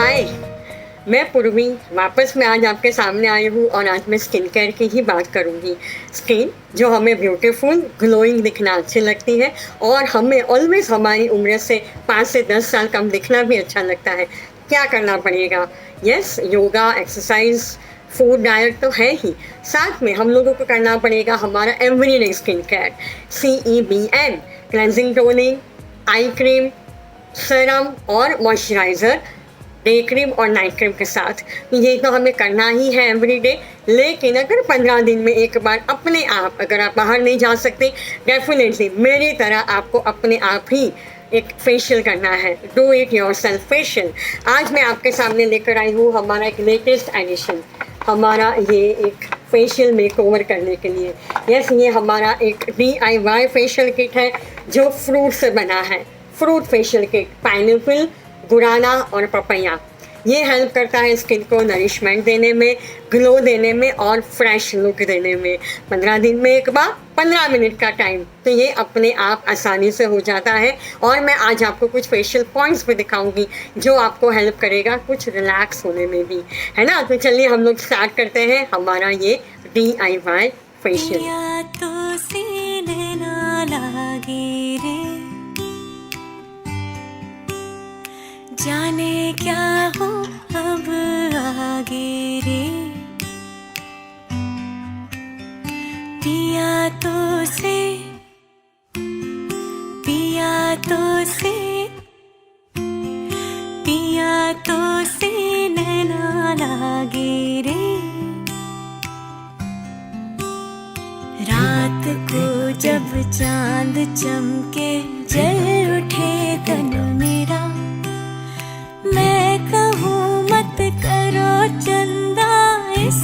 हाय, मैं पूर्वी वापस मैं आज आपके सामने आई हूँ और आज मैं स्किन केयर की ही बात करूँगी। स्किन जो हमें ब्यूटीफुल ग्लोइंग दिखना अच्छी लगती है और हमें ऑलवेज हमारी उम्र से 5 से 10 साल कम दिखना भी अच्छा लगता है। क्या करना पड़ेगा? Yes, yoga, exercise, food diet तो है ही, साथ में हम लोगों को करना पड़ेगा हमारा everyday skin care. CEBN cleansing toning, eye cream, serum और मॉइस्चराइज़र, डे क्रीम और नाइट क्रीम के साथ। ये तो हमें करना ही है एवरीडे। लेकिन अगर 15 दिन में एक बार अपने आप, अगर आप बाहर नहीं जा सकते, डेफिनेटली मेरी तरह आपको अपने आप ही एक फेशियल करना है। Do it yourself facial. आज मैं आपके सामने लेकर आई हूँ हमारा एक लेटेस्ट एडिशन, हमारा ये एक फेशियल मेकओवर करने के लिए। यस, ये हमारा एक DIY फेशियल किट है जो फ्रूट से बना है। फ्रूट फेशियल किट, पाइनएप्पल, गुराना और पपैया। ये हेल्प करता है स्किन को नरिशमेंट देने में, ग्लो देने में और फ्रेश लुक देने में। 15 दिन में एक बार, 15 मिनट का टाइम, तो ये अपने आप आसानी से हो जाता है। और मैं आज आपको कुछ फेशियल पॉइंट्स भी दिखाऊंगी जो आपको हेल्प करेगा कुछ रिलैक्स होने में भी, है ना। तो चलिए हम लोग स्टार्ट करते हैं हमारा ये DIY फेशियल। जाने क्या हो अब आगे रे, पिया तो से पिया तो से पिया तो से नैना लागे रे। रात को जब चांद चमके जल उठे तन मेरा, मैं कहूँ मत करो चंदा इस